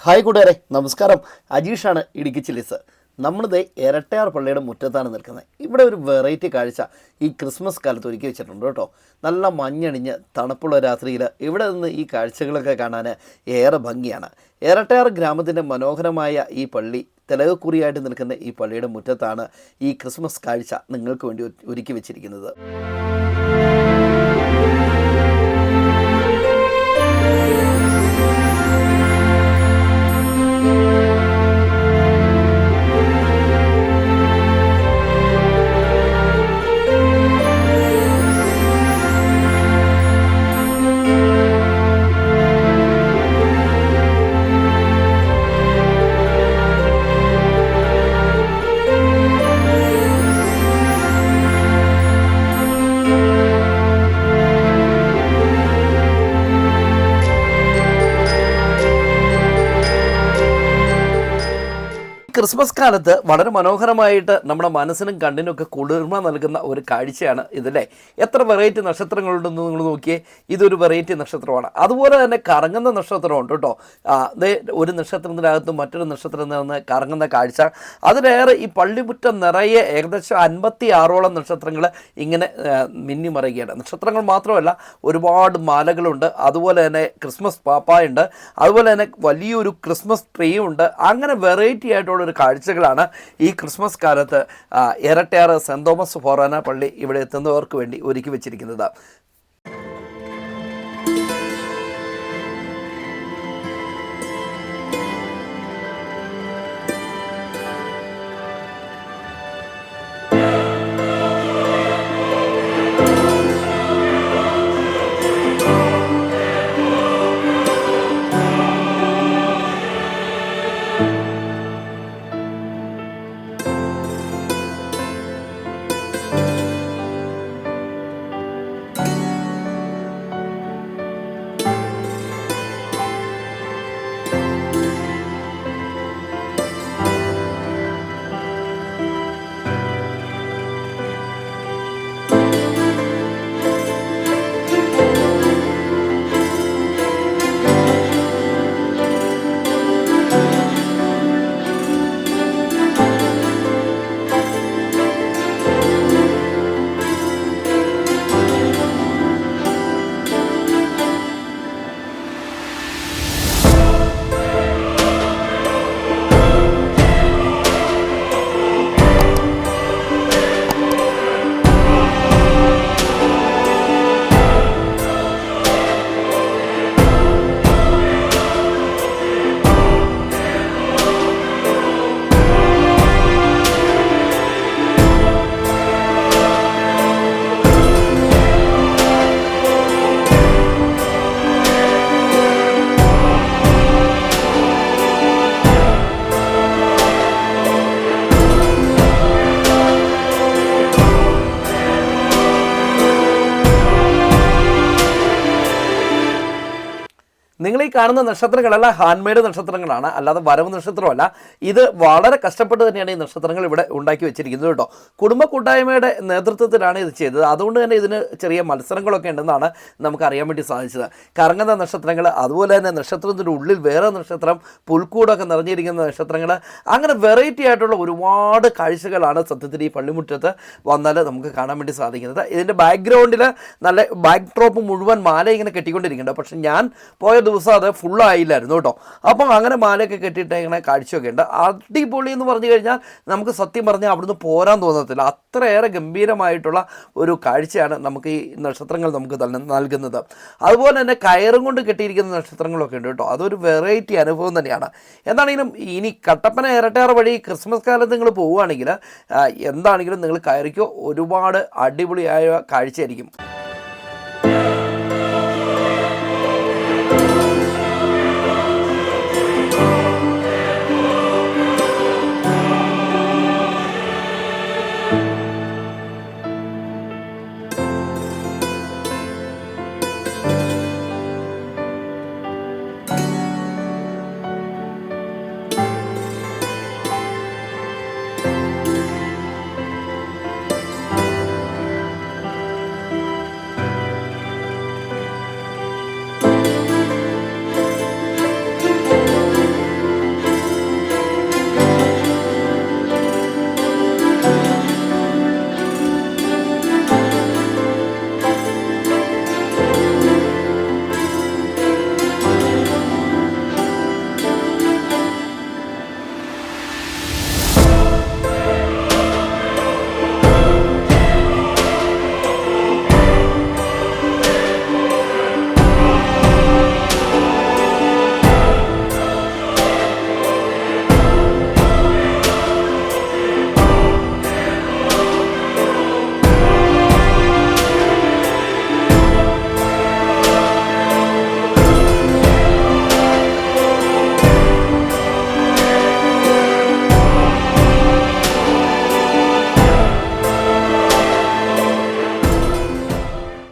Hi കൂട്ടുകാരെ, നമസ്കാരം. അജീഷാണ്, Idukki chillies. നമ്മളിത് ഇരട്ടയാർ പള്ളിയുടെ മുറ്റത്താണ് നിൽക്കുന്നത്. ഇവിടെ ഒരു വെറൈറ്റി കാഴ്ച ഈ ക്രിസ്മസ് കാലത്ത് ഒരുക്കി വെച്ചിട്ടുണ്ട് കേട്ടോ. നല്ല മഞ്ഞണിഞ്ഞ് തണുപ്പുള്ള രാത്രിയിൽ ഇവിടെ നിന്ന് ഈ കാഴ്ചകളൊക്കെ കാണാൻ ഏറെ ഭംഗിയാണ്. ഇരട്ടയാർ ഗ്രാമത്തിൻ്റെ മനോഹരമായ ഈ പള്ളി തിലകക്കുറിയായിട്ട് നിൽക്കുന്ന ഈ പള്ളിയുടെ മുറ്റത്താണ് ഈ ക്രിസ്മസ് കാഴ്ച നിങ്ങൾക്ക് വേണ്ടി ഒരുക്കി വെച്ചിരിക്കുന്നത്. ക്രിസ്മസ് കാലത്ത് വളരെ മനോഹരമായിട്ട് നമ്മുടെ മനസ്സിനും കണ്ണിനുമൊക്കെ കുളിർമ നൽകുന്ന ഒരു കാഴ്ചയാണ് ഇതല്ലേ. എത്ര വെറൈറ്റി നക്ഷത്രങ്ങളുണ്ടെന്ന് നിങ്ങൾ നോക്കിയേ. ഇതൊരു വെറൈറ്റി നക്ഷത്രമാണ്. അതുപോലെ തന്നെ കറങ്ങുന്ന നക്ഷത്രമുണ്ട് കേട്ടോ. ഒരു നക്ഷത്രത്തിനകത്ത് മറ്റൊരു നക്ഷത്രത്തിൽ നിന്ന് കറങ്ങുന്ന കാഴ്ച. അതിലേറെ ഈ പള്ളിമുറ്റം നിറയെ ഏകദേശം 56ഓളം നക്ഷത്രങ്ങൾ ഇങ്ങനെ മിന്നിമറയുകയാണ്. നക്ഷത്രങ്ങൾ മാത്രമല്ല, ഒരുപാട് മാലകളുണ്ട്. അതുപോലെ തന്നെ ക്രിസ്മസ് പാപ്പായുണ്ട്. അതുപോലെ തന്നെ വലിയൊരു ക്രിസ്മസ് ട്രീയും ഉണ്ട്. അങ്ങനെ വെറൈറ്റി ആയിട്ടുള്ള കാഴ്ചകളാണ് ഈ ക്രിസ്മസ് കാലത്ത് ഇരട്ടയാർ സെൻറ് തോമസ് ഫൊറാന പള്ളി ഇവിടെ എത്തുന്നവർക്ക് വേണ്ടി ഒരുക്കി വെച്ചിരിക്കുന്നത്. നിങ്ങൾ ഈ കാണുന്ന നക്ഷത്രങ്ങളെല്ലാം ഹാൻഡ് മെയ്ഡ് നക്ഷത്രങ്ങളാണ്, അല്ലാതെ വരവ് നക്ഷത്രമല്ല. ഇത് വളരെ കഷ്ടപ്പെട്ട് തന്നെയാണ് ഈ നക്ഷത്രങ്ങൾ ഇവിടെ ഉണ്ടാക്കി വെച്ചിരിക്കുന്നത് കേട്ടോ. കുടുംബ കൂട്ടായ്മയുടെ നേതൃത്വത്തിലാണ് ഇത് ചെയ്തത്. അതുകൊണ്ട് തന്നെ ഇതിന് ചെറിയ മത്സരങ്ങളൊക്കെ ഉണ്ടെന്നാണ് നമുക്ക് അറിയാൻ വേണ്ടി സാധിച്ചത്. കറങ്ങുന്ന നക്ഷത്രങ്ങൾ, അതുപോലെ തന്നെ നക്ഷത്രത്തിൻ്റെ ഉള്ളിൽ വേറെ നക്ഷത്രം, പുൽക്കൂടൊക്കെ നിറഞ്ഞിരിക്കുന്ന നക്ഷത്രങ്ങൾ, അങ്ങനെ വെറൈറ്റി ആയിട്ടുള്ള ഒരുപാട് കാഴ്ചകളാണ് സത്യത്തിൽ ഈ പള്ളിമുറ്റത്ത് വന്നാൽ നമുക്ക് കാണാൻ വേണ്ടി സാധിക്കുന്നത്. ഇതിൻ്റെ ബാക്ക്ഗ്രൗണ്ടിൽ നല്ല ബാക്ക് ഡ്രോപ്പ് മുഴുവൻ മാല ഇങ്ങനെ കെട്ടിക്കൊണ്ടിരിക്കുന്നുണ്ട്. പക്ഷെ ഞാൻ പോയ ദിവസം അത് ഫുള്ളായില്ലായിരുന്നു കേട്ടോ. അപ്പം അങ്ങനെ മാലയൊക്കെ കെട്ടിയിട്ട് ഇങ്ങനെ കാഴ്ചയൊക്കെ ഉണ്ട്. അടിപൊളി എന്ന് പറഞ്ഞു കഴിഞ്ഞാൽ നമുക്ക് സത്യം പറഞ്ഞാൽ അവിടുന്ന് പോരാൻ തോന്നത്തില്ല. അത്രയേറെ ഗംഭീരമായിട്ടുള്ള ഒരു കാഴ്ചയാണ് നമുക്ക് ഈ നക്ഷത്രങ്ങൾ നമുക്ക് നൽകുന്നത്. അതുപോലെ തന്നെ കയറും കൊണ്ട് കെട്ടിയിരിക്കുന്ന നക്ഷത്രങ്ങളൊക്കെ ഉണ്ട് കേട്ടോ. അതൊരു വെറൈറ്റി അനുഭവം തന്നെയാണ്. എന്താണെങ്കിലും ഇനി കട്ടപ്പന ഇരട്ടയാർ വഴി ക്രിസ്മസ് കാലത്ത് നിങ്ങൾ പോവുകയാണെങ്കിൽ എന്താണെങ്കിലും നിങ്ങൾ കയറിക്കോ, ഒരുപാട് അടിപൊളിയായ കാഴ്ചയായിരിക്കും.